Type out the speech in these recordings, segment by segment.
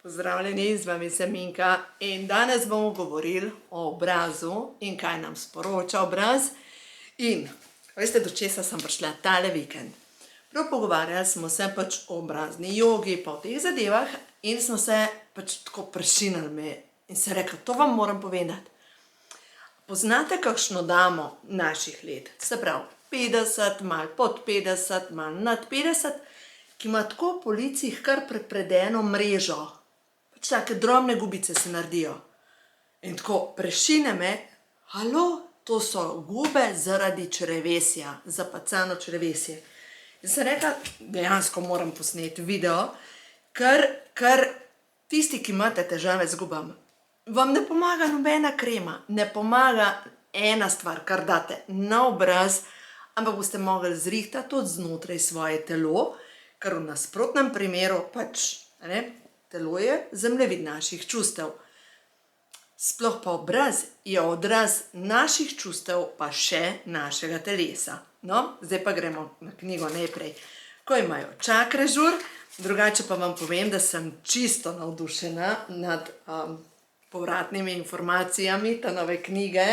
Pozdravljeni, z vami sem Minka in danes bomo govorili o obrazu in kaj nam sporoča obraz. In veste, do česa sem prišla tale vikend? Prav pogovarjali smo se pač o obrazni jogi pa o teh zadevah in smo se pač tako prešinili me in se rekli, to vam moram povedati. Poznate kakšno damo naših let? Se pravi 50, malo pod 50, malo nad 50, ki ima tako po licih kar prepredeno mrežo. Pač take drobne gubice se naredijo. In tako prešine me, halo, to so gube zaradi črevesja, zapacano črevesje. In sem rekla, dejansko moram posneti video, ker tisti, ki imate težave z gubami, vam ne pomaga nobena krema, ne pomaga ena stvar, kar date na obraz, ampak boste mogli zrihtati od znotraj svoje telo, ker v nasprotnem primeru pač, telo je zemljevid naših čustev. Sploh pa obraz je odraz naših čustev pa še našega telesa. No, zdaj pa gremo na knjigo najprej. Ko imajo čakre žur, drugače pa vam povem, da sem čisto navdušena nad povratnimi informacijami te nove knjige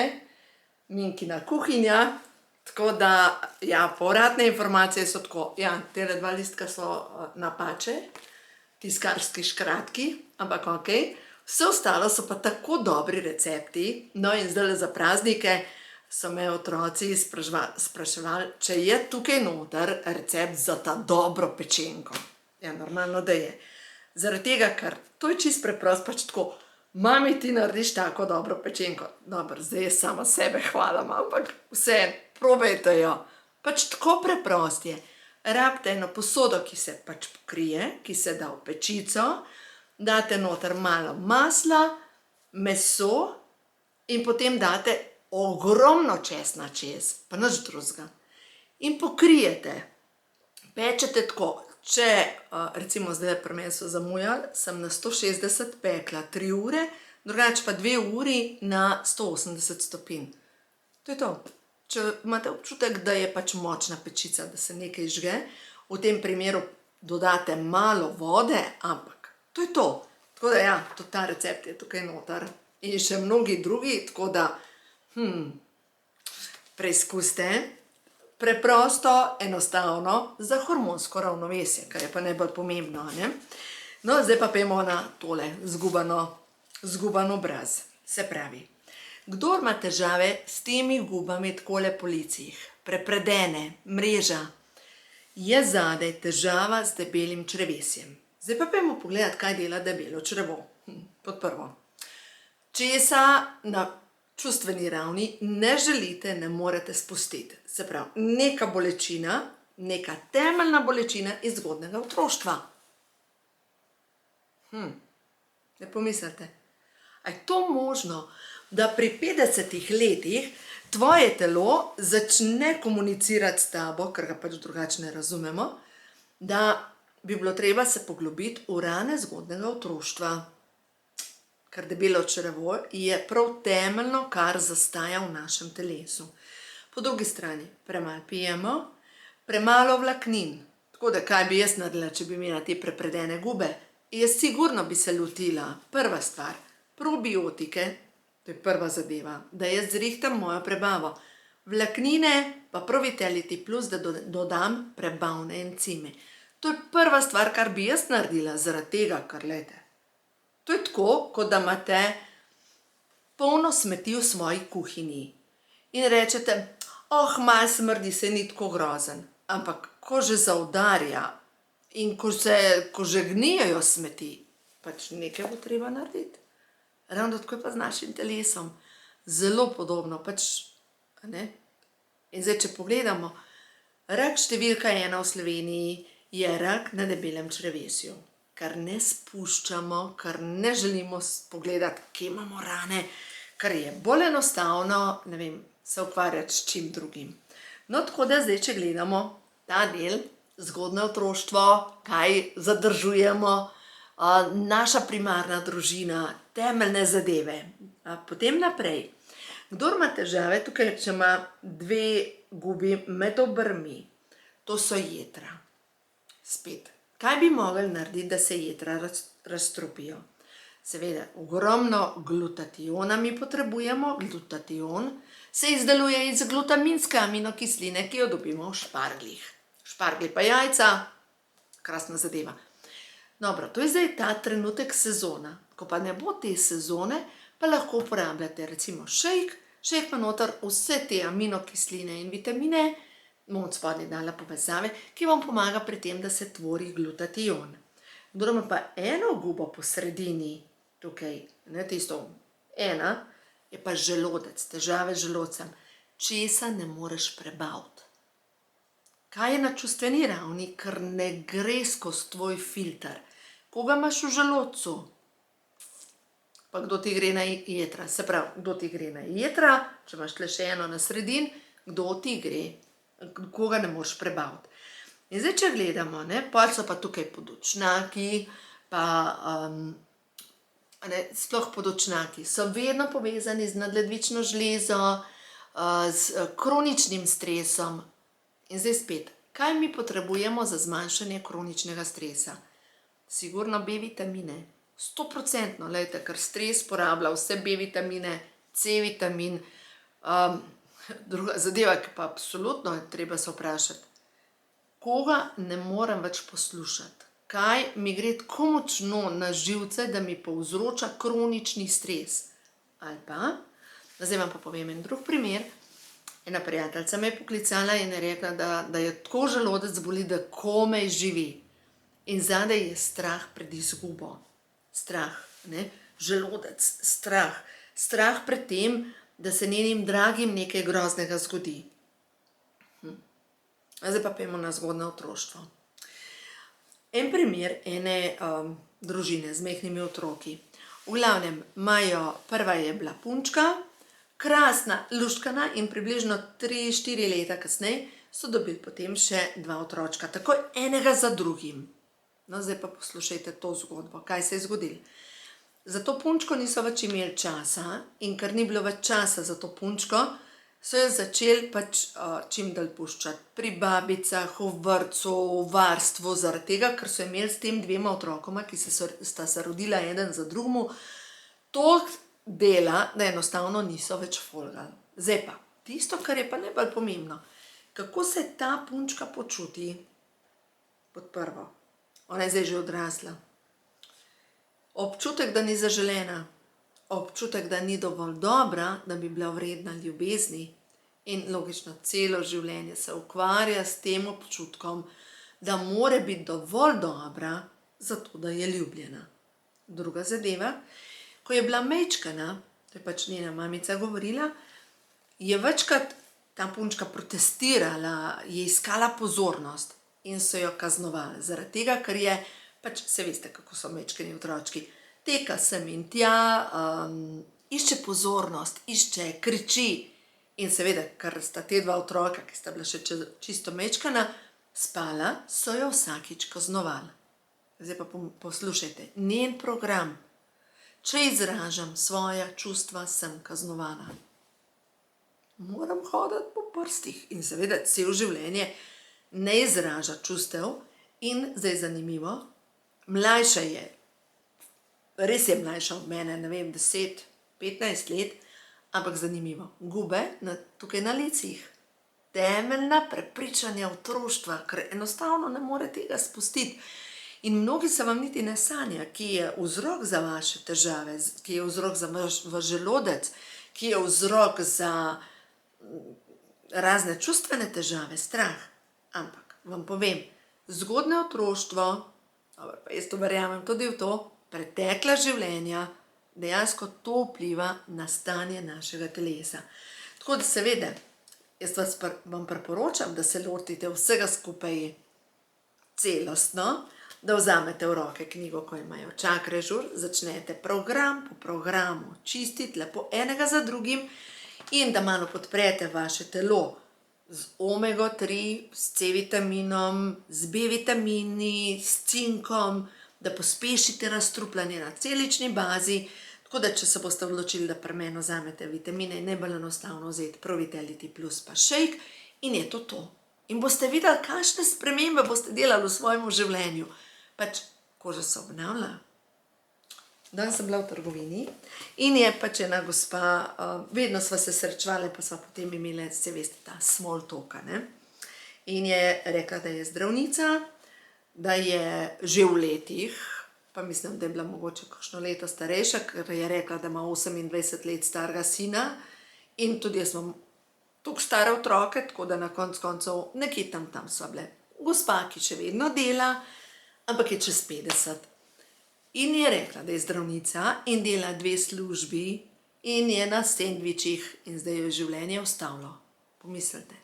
Minkina kuhinja. Tako da, ja, povratne informacije so tako, ja, tele dva listka so napače, tiskarski škratki, ampak okej. Vse ostalo so pa tako dobri recepti, no in zdaj za praznike so me otroci spraševali, če je tukaj noter recept za ta dobro pečenko. Ja, normalno, da je. Zaradi tega, ker to je čisto preprosto, pač tako, mami, ti narediš tako dobro pečenko. Dobro, zdaj sama sebe hvalim, ampak vseeno, probajte jo. Pač tako preprost je. Rabite eno posodo, ki se pač pokrije, ki se da v pečico, date noter malo masla, meso in potem date ogromno česna čez, pa nič drugega. In pokrijete. Pečete tako. Če, recimo zdaj pri meni so zamujali, sem na 160 pekla 3 ure, drugače pa 2 uri na 180 stopinj. To je to. Če imate občutek, da je pač močna pečica, da se nekaj žge, v tem primeru dodate malo vode, ampak to je to. Tako da ja, tudi ta recept je tukaj noter. In še mnogi drugi, tako da preizkusite. Preprosto, enostavno, za hormonsko ravnovesje, kar je pa najbolj pomembno, ne? No, zdaj pa pojmo na tole zguban obraz. Se pravi, kdor ima težave s temi gubami takole po licih, prepredene, mreža, je zadaj težava z debelim črevesjem. Zdaj pa pojmo pogledati, kaj dela debelo črevo. Pod prvo. Česa na čustveni ravni ne želite, ne morete spustiti. Se pravi, neka bolečina, neka temeljna bolečina iz zgodnjega otroštva. Ne pomislite. A je to možno, da pri 50 letih tvoje telo začne komunicirati s tabo, ker ga pač drugače ne razumemo, da bi bilo treba se poglobiti v rane zgodnjega otroštva. Ker debelo črevo je prav temeljno, kar zastaja v našem telesu. Po drugi strani, premalo pijemo, premalo vlaknin. Tako da, kaj bi jaz naredila, če bi imela te prepredene gube? Jaz sigurno bi se lotila, prva stvar, probiotike, to je prva zadeva, da jaz zrihtam mojo prebavo. Vlaknine pa prav Vitality Plus, da dodam prebavne encime. To je prva stvar, kar bi jaz naredila, zaradi tega, ker glejte. To je tako, kot da imate polno smeti v svoji kuhinji. In rečete, malo smrdi, se ni tako grozen. Ampak, ko že zaudarja in ko že gnijejo smeti, pač nekaj bo treba narediti. Ravno tako je pa z našim telesom. Zelo podobno, pač, ne? In zdaj, če pogledamo, rak številka 1 v Sloveniji je rak na debelem črevesju. Ker ne spuščamo, ker ne želimo pogledati, kje imamo rane, ker je bolj enostavno, ne vem, se ukvarjati s čim drugim. No, tako da zdaj, če gledamo ta del, zgodnje otroštvo, kaj zadržujemo, naša primarna družina, temeljne zadeve. Potem naprej. Kdor ima težave, tukaj, če ima 2 gubi med obrvmi, to so jetra. Spet. Kaj bi mogli narediti, da se jetra razstrupijo. Seveda, ogromno glutationa mi potrebujemo. Glutation se izdeluje iz glutaminske aminokisline, ki jo dobimo v šparglih. Špargli pa jajca, krasna zadeva. Dobro, to je zdaj ta trenutek sezona. Ko pa ne bo te sezone, pa lahko uporabljate recimo šejk. Šejk pa noter vse te aminokisline in vitamine, bom od spodaj dala povezave, ki vam pomaga pri tem, da se tvori glutation. Kdor ima pa eno gubo po sredini, tukaj, ne tisto, ena, je pa želodec, težave z želodcem. Česa ne moreš prebaviti? Kaj je na čustveni ravni, ker ne gre skozi tvoj filter? Koga imaš v želodcu? Pa kdo ti gre na jetra? Se pravi, kdo ti gre na jetra, če imaš tle še eno na sredin, kdo ti gre? Koga ne moreš prebaviti? In zdaj, če gledamo, pol so pa tukaj podočnjaki, pa sploh podočnjaki so vedno povezani z nadledvično žlezo, z kroničnim stresom. In zdaj spet, kaj mi potrebujemo za zmanjšanje kroničnega stresa? Sigurno B-vitamine, 100%, lejte, ker stres porablja vse B-vitamine, C-vitamin. Druga zadeva, ki pa absolutno je treba se vprašati, koga ne morem več poslušati? Kaj mi gre tako močno na živce, da mi povzroča kronični stres? Ali pa, zdaj vam pa povem en drug primer, ena prijateljica me je poklicala in je rekla, da je tako želodec boli, da komaj živi. In zadaj je strah pred izgubo. Strah, želodec, strah. Strah pred tem, da se njenim dragim nekaj groznega zgodi. Zdaj pa pojdimo na zgodnje otroštvo. En primer ene družine z majhnimi otroki. V glavnem, prva je bila punčka, krasna, luštkana in približno 3-4 leta kasneje so dobili potem še 2 otročka, takoj enega za drugim. No, zdaj pa poslušajte to zgodbo, kaj se je zgodilo. Za to punčko niso več imeli časa in ker ni bilo več časa za to punčko, so jo začeli pač čim dalj puščati pri babicah, v vrtcu, v varstvu, zaradi tega, ker so imeli s tem 2 otrokoma, ki sta se rodila eden za drugemu, toliko dela, da enostavno niso več folgali. Zdaj pa, tisto, kar je pa najbolj pomembno, kako se ta punčka počuti pod prvo. Ona je zdaj že odrasla. Občutek, da ni zaželena, občutek, da ni dovolj dobra, da bi bila vredna ljubezni in logično celo življenje se ukvarja s tem občutkom, da mora biti dovolj dobra, zato da je ljubljena. Druga zadeva, ko je bila majčkana, to je pač njena mamica govorila, je večkrat ta punčka protestirala, je iskala pozornost in so jo kaznovali. Zaradi tega, ker je, pač se veste, kako so majčkeni otročki, teka sem in tja, išče pozornost, išče, kriči. In seveda, ker sta te 2 otroka, ki sta bila še čisto majčkana, spala, so jo vsakič kaznovali. Zdaj pa poslušajte, njen program. Če izražam svoja čustva, sem kaznovana. Moram hoditi po prstih in seveda cel življenje ne izraža čustev. In zdaj zanimivo, mlajša je, res je mlajša od mene, ne vem, 10-15 let, ampak zanimivo, gube tukaj na licih. Temeljna prepričanja otroštva, ker enostavno ne more tega spustiti. In mnogi se vam niti ne sanja, ki je vzrok za vaše težave, ki je vzrok za vaš želodec, ki je vzrok za razne čustvene težave, strah. Ampak vam povem, zgodnje otroštvo, pa jaz to verjamem tudi v to, pretekla življenja, dejansko to vpliva na stanje našega telesa. Tako da seveda, jaz vam priporočam, da se lotite vsega skupaj celostno, da vzamete v roke knjigo, ko imajo čakre žur, začnete program po programu čistiti, lepo enega za drugim in da malo podprete vaše telo z omega 3, s C-vitaminom, z B-vitamini, s cinkom, da pospešite razstrupljanje na celični bazi, tako da če se boste odločili, da pri meni vzamete vitamine, je najbolj enostavno vzeti Pro-Vitality Plus pa šejk in je to to. In boste videli, kakšne spremembe boste delali v svojem življenju. Pač koža se obnavlja, danes sem bila v trgovini in je pač ena gospa, vedno sva se srečevali, pa sva potem imeli, se veste, ta small talk, ne. In je rekla, da je zdravnica, da je že v letih, pa mislim, da je bila mogoče kakšno leto starejša, ker je rekla, da ima 28 let starega sina in tudi jaz imam toliko stare otroke, tako da na koncu koncev nekje tam sva bile. Gospa, ki še vedno dela, ampak je čez 50. In je rekla, da je zdravnica in dela 2 službi in je na sendvičih in zdaj jo je življenje ustavilo. Pomislite.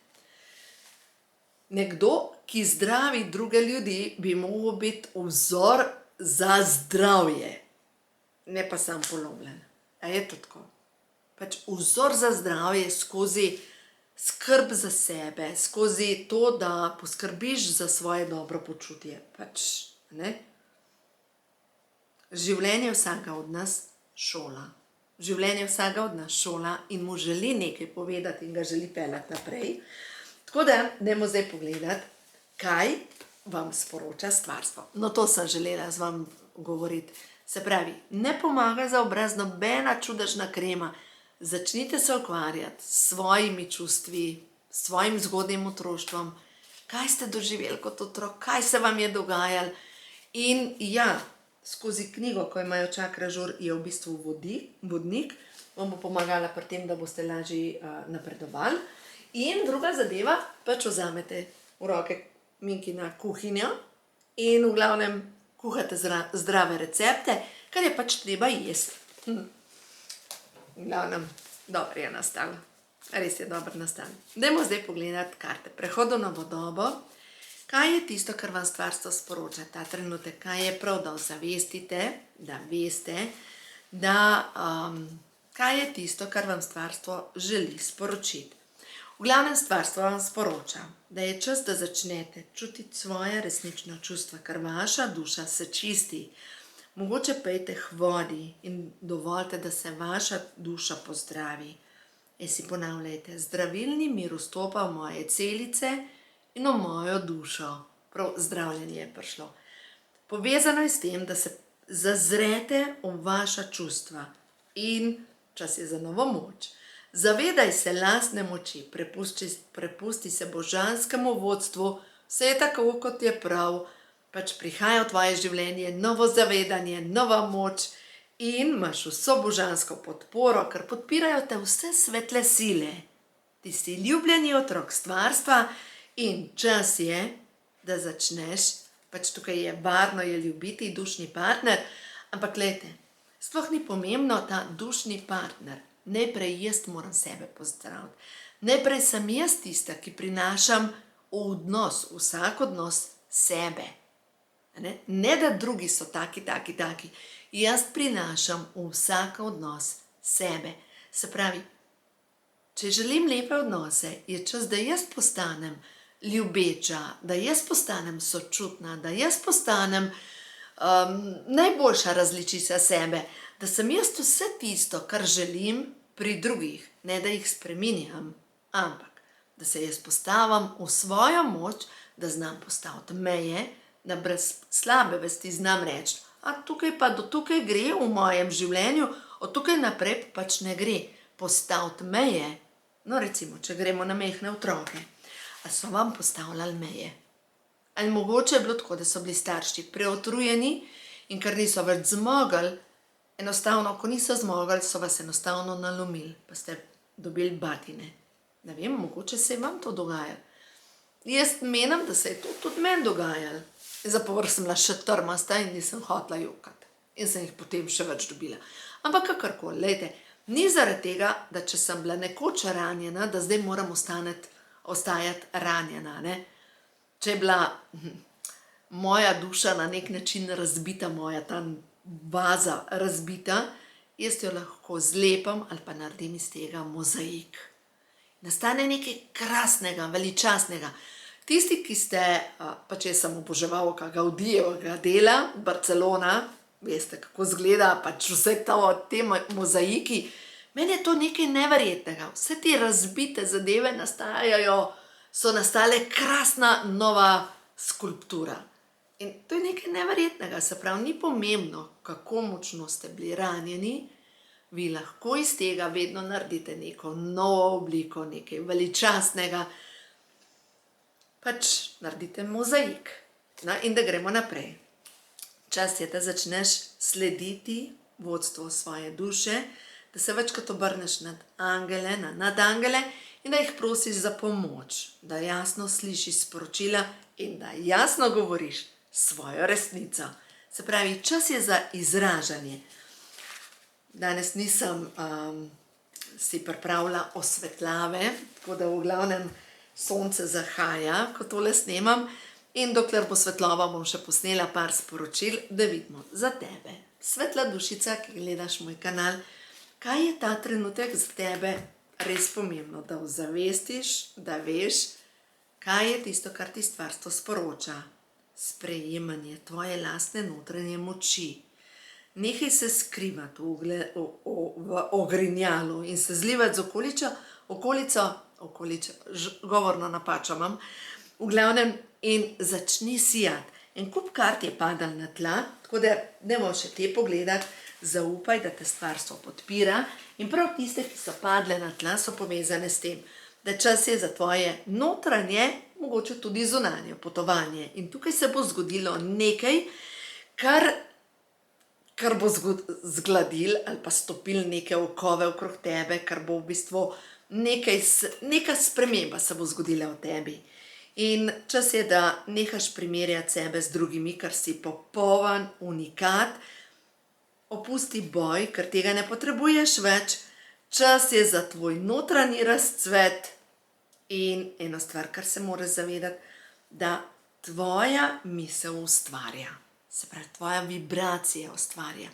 Nekdo, ki zdravi druge ljudi, bi moral biti vzor za zdravje, ne pa sam polomljen. A je to tako? Pač vzor za zdravje skozi skrb za sebe, skozi to, da poskrbiš za svoje dobro počutje. Pač, ne? Življenje vsakega od nas šola. Življenje vsakega od nas šola in mu želi nekaj povedati in ga želi peljati naprej. Tako da, dajmo zdaj pogledati, kaj vam sporoča stvarstvo. No, to sem želela z vam govoriti. Se pravi, ne pomaga za obraz nobena čudežna krema. Začnite se ukvarjati s svojimi čustvi, s svojim zgodnjim otroštvom, kaj ste doživeli kot otrok, kaj se vam je dogajalo. In ja, skozi knjigo, ko imajo čakra žur, je v bistvu vodnik, vam bo pomagala pri tem, da boste lažje napredovali. In druga zadeva, pač vzamete v roke Minkina kuhinjo in v glavnem kuhate zdrave recepte, kar je pač treba jesti. V glavnem, dobro je nastalo. Res je dobro nastalo. Dajmo zdaj pogledati karte. Prehod v novo dobo. Kaj je tisto, kar vam stvarstvo sporoča ta trenutek? Kaj je prav, da ozavestite, da veste, kaj je tisto, kar vam stvarstvo želi sporočiti? V glavnem stvarstvo vam sporoča, da je čas, da začnete čutiti svoje resnično čustva, ker vaša duša se čisti. Mogoče pejte k vodi in dovolite, da se vaša duša pozdravi. In si ponavljajte, zdravilni mir vstopa v moje celice in v mojo dušo. Prav zdravljenje je prišlo. Povezano je s tem, da se zazrete v vaša čustva in čas je za novo moč. Zavedaj se lastne moči, prepusti se božanskemu vodstvu, vse je tako, kot je prav, pač prihaja v tvoje življenje novo zavedanje, nova moč in imaš vso božansko podporo, ker podpirajo te vse svetle sile. Ti si ljubljeni otrok stvarstva in čas je, da začneš, pač tukaj je varno je ljubiti dušni partner, ampak glejte, sploh ni pomembno ta dušni partner. Najprej jaz moram sebe pozdraviti. Najprej sem jaz tista, ki prinašam v odnos, vsak odnos sebe. Ne da drugi so taki. Jaz prinašam v vsak odnos sebe. Se pravi, če želim lepe odnose, je čas, da jaz postanem ljubeča, da jaz postanem sočutna, da jaz postanem najboljša različica sebe, da sem jaz vse tisto, kar želim pri drugih, ne da jih spreminjam, ampak da se jaz postavim v svojo moč, da znam postaviti meje, da brez slabe vesti znam reči, a tukaj pa do tukaj gre v mojem življenju, od tukaj naprej pač ne gre. Postaviti meje, no recimo, če gremo na majhne otroke, a so vam postavljali meje? Ali mogoče je bilo tako, da so bili starši preotrujeni in ker niso več zmogli, enostavno, ko niso zmogli, so vas enostavno nalomili, pa ste dobili batine. Ne vem, mogoče se je vam to dogajalo. Jaz menim, da se je to tudi meni dogajalo. Za povrh sem bila še trmasta in nisem hotela jokati. In sem jih potem še več dobila. Ampak kakorkoli, lejte, ni zaradi tega, da če sem bila nekoč ranjena, da zdaj moram ostajati ranjena, ne? Če je bila moja duša na nek način razbita, moja ta vaza razbita, jaz jo lahko zlepam ali pa naredim iz tega mozaik. Nastane nekaj krasnega, veličastnega. Tisti, ki ste, pač jaz sem oboževalka Gaudijevega dela, Barcelona, veste, kako izgleda, pač vse te mozaiki, meni je to nekaj neverjetnega. Vse te razbite zadeve so nastale krasna nova skulptura. In to je nekaj neverjetnega, se pravi, ni pomembno, kako močno ste bili ranjeni, vi lahko iz tega vedno naredite neko novo obliko, nekaj veličastnega, pač naredite mozaik. No, in da gremo naprej. Čas je, da začneš slediti vodstvu svoje duše, da se večkrat obrneš nad angele, na nadangele in da jih prosiš za pomoč, da jasno slišiš sporočila in da jasno govoriš svojo resnico. Se pravi, čas je za izražanje. Danes nisem si pripravila osvetljave, tako da v glavnem sonce zahaja, ko tole snemam, in dokler bo svetloba, bom še posnela par sporočil, da vidimo za tebe. Svetla dušica, ki gledaš moj kanal, kaj je ta trenutek za tebe res pomembno, da ozavestiš, da veš, kaj je tisto, kar ti stvarstvo sporoča. Sprejemanje tvoje lastne notranje moči. Nehaj se skrivati v ogrinjalu in se zlivati z okolico, govorno napačo imam, v glavnem, in začni sijati. En kup kart je padal na tla, tako da dajmo še te pogledati, zaupaj, da te stvarstvo podpira in prav tiste, ki so padle na tla, so povezane s tem, da čas je za tvoje notranje, mogoče tudi zunanje potovanje. In tukaj se bo zgodilo nekaj, kar bo zgladil ali pa stopil neke okove okrog tebe, kar bo v bistvu neka sprememba se bo zgodila v tebi. In čas je, da nehaš primerjati sebe z drugimi, ker si popoln unikat, opusti boj, ker tega ne potrebuješ več, čas je za tvoj notranji razcvet in eno stvar, kar se moraš zavedati, da tvoja misel ustvarja. Se pravi, tvoja vibracija ustvarja,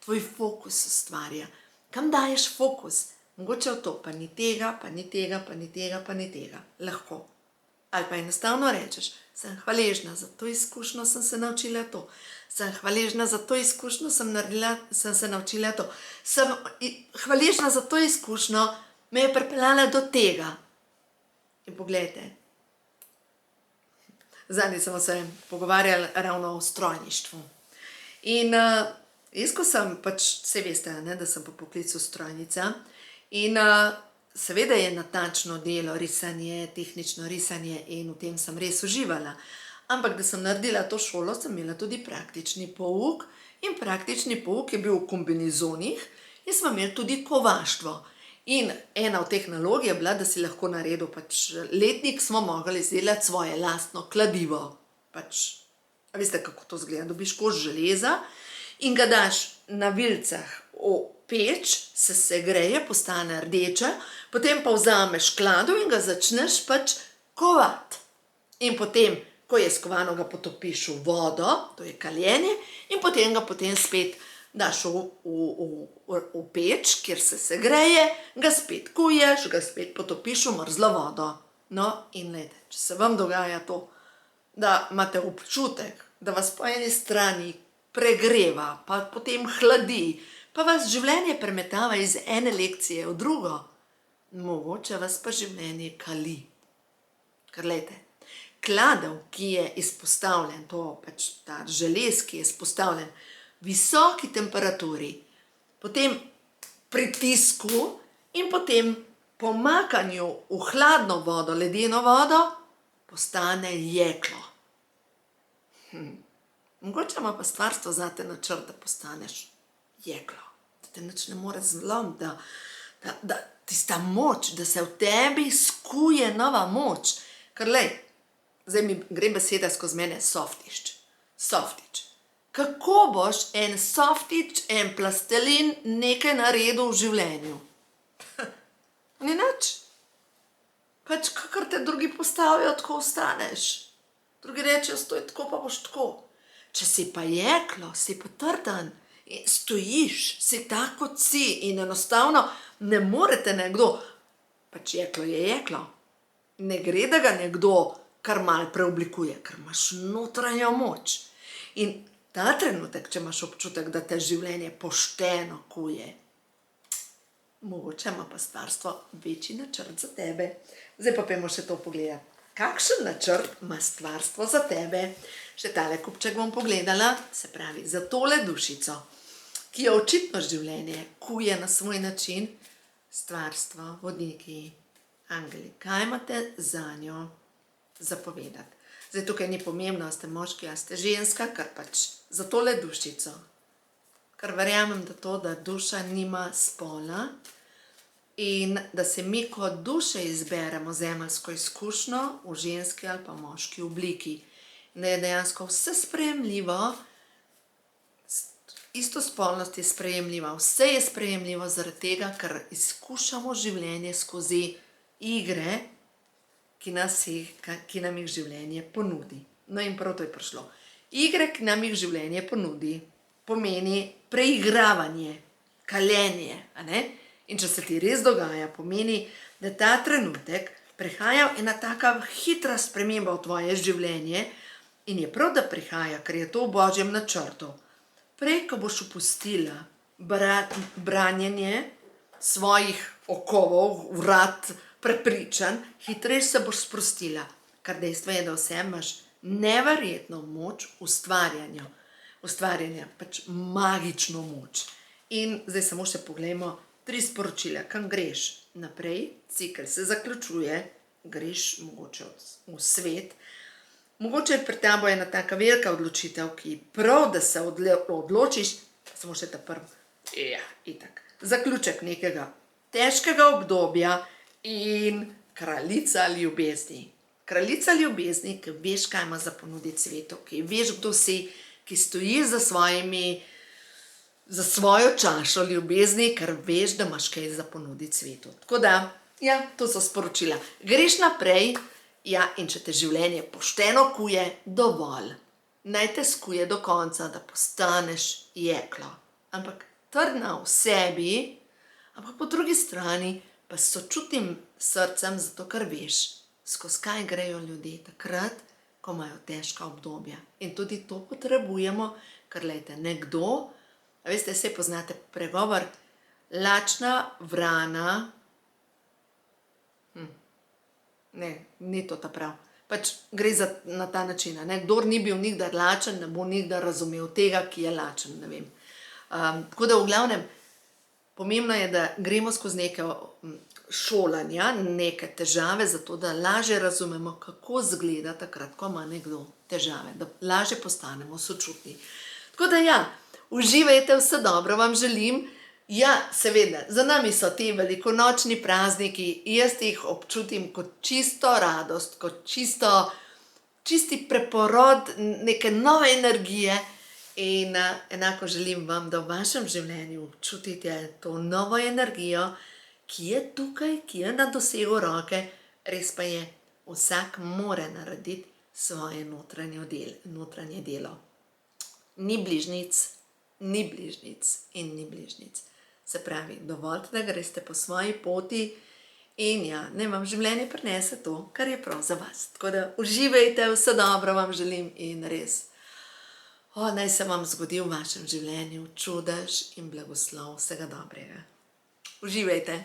tvoj fokus ustvarja. Kam daješ fokus? Mogoče v to, pa ni tega, pa ni tega, pa ni tega, pa ni tega. Lahko. Ali pa enostavno rečeš, sem hvaležna za to izkušnjo, sem se naučila to. Sem hvaležna za to izkušnjo, sem se naučila to. Sem hvaležna za to izkušnjo, me je pripeljala do tega. In poglejte, zadnjič smo se pogovarjali ravno o strojništvu. In jaz, ko sem pač, vse veste, da sem po poklicu strojnica, in seveda je natančno delo, risanje, tehnično risanje in v tem sem res uživala. Ampak, da sem naredila to šolo, sem imela tudi praktični pouk in praktični pouk je bil v kombinezonih in smo imeli tudi kovaštvo. In ena od teh nalog je bila, da si lahko naredil pač letnik, smo mogli izdelati svoje lastno kladivo. Pač, a veste, kako to izgleda? Dobiš kos železa in ga daš na vilcah v peč, se segreje, postane rdeče, potem pa vzameš klado in ga začneš pač kovati. In potem, ko je skovano, ga potopiš v vodo, to je kaljenje, in potem ga spet daš v peč, kjer se segreje, ga spet kuješ, ga spet potopiš v mrzlo vodo. No, in glejte, če se vam dogaja to, da imate občutek, da vas po eni strani pregreva, pa potem hladi, pa vas življenje premetava iz ene lekcije v drugo, mogoče vas pa življenje kali. Ker glejte, kladev, ki je izpostavljen, to pač ta želez, ki je izpostavljen visoki temperaturi, potem pritisku in potem pomakanju v hladno vodo, ledeno vodo, postane jeklo. Mogoče ima pa stvarstvo zate načrt, da postaneš jeklo. Da te nič ne more zlomiti, da tista moč, da se v tebi skuje nova moč. Ker lej, zdaj mi gre beseda skozi mene softič. Softič. Kako boš en softič, en plastelin nekaj naredil v življenju? Ni nič. Pač, kakor te drugi postavijo, tako ostaneš. Drugi rečejo, stoj tako, pa boš tako. Če si pa jeklo, si pa trden, stojiš, si tak, kot si in enostavno ne morete nekdo, pač jeklo je jeklo. Ne gre, da ga nekdo kar mal preoblikuje, ker imaš notranjo moč. In ta trenutek, če imaš občutek, da te življenje pošteno kuje, mogoče ima pa stvarstvo večji načrt za tebe. Zdaj pa pojdimo še to pogledati. kakšen načrt ima stvarstvo za tebe. Še tale kupček bom pogledala, se pravi, za tole dušico, ki jo očitno življenje kuje na svoj način, stvarstvo, vodniki, angeli, kaj imate za njo zapovedati. Zdaj tukaj ni pomembno, a ste moški, a ste ženska, kar pač za tole dušico. Ker verjamem, da duša nima spola in da se mi kot duše izberemo zemeljsko izkušnjo v ženski ali pa moški obliki. Da je dejansko vse sprejemljivo, istospolnost je sprejemljiva, vse je sprejemljivo zaradi tega, ker izkušamo življenje skozi igre, ki nam jih življenje ponudi. No in prav to je prišlo. Igre, ki nam jih življenje ponudi, pomeni preigravanje, kaljenje, a ne? In če se ti res dogaja, pomeni, da ta trenutek prihaja ena taka hitra sprememba v tvoje življenje in je prav, da prihaja, ker je to v Božjem načrtu. Prej, ko boš opustila branjenje svojih okovov, vrat, prepričanj, hitreje se boš sprostila. Ker dejstvo je, da vse imaš neverjetno moč ustvarjanja, pač magično moč. In zdaj samo še poglejmo 3 sporočila, kam greš naprej, cikel se zaključuje, greš mogoče v svet. Mogoče pred tabo je ena taka velika odločitev, ki prav, da se odločiš, samo še ta itak, zaključek nekega težkega obdobja in kraljica ljubezni. Kraljica ljubezni, ki veš, kaj ima za ponuditi svetu, ki veš, kdo si, ki stoji za svojo čašo ljubezni, ker veš, da imaš kaj za ponuditi svetu. Tako da, ja, to so sporočila. Greš naprej, ja, in če te življenje pošteno kuje, dovolj. Naj te skuje do konca, da postaneš jeklo. Ampak trdna v sebi, ampak po drugi strani pa s sočutnim srcem, zato ker veš, skozi kaj grejo ljudje takrat, ko imajo težka obdobja. In tudi to potrebujemo, ker lejte, nekdo, a veste, saj poznate pregovor, lačna vrana, ne, ni to ta prav, pač gre na ta način, ne, kdor ni bil nikdar lačen, ne bo nikdar razumel tega, ki je lačen, ne vem. Tako da v glavnem, pomembno je, da gremo skozi neke šolanja, neke težave, zato da lažje razumemo, kako izgleda takrat, ko ima nekdo težave, da lažje postanemo sočutni. Tako da ja, uživajte, vse dobro vam želim. Ja, seveda, za nami so ti velikonočni prazniki, jaz jih občutim kot čisto radost, kot čisti preporod neke nove energije in enako želim vam, da v vašem življenju občutite to novo energijo, ki je tukaj, ki je na dosegu roke, res pa je, vsak mora narediti svoje notranje delo. Ni bližnjic in ni bližnjic. Se pravi, dovolj, da greste po svoji poti in ja, naj vam življenje prinese to, kar je prav za vas. Tako da uživajte, vse dobro vam želim in res, naj se vam zgodi v vašem življenju čudež in blagoslov vsega dobrega. Uživajte!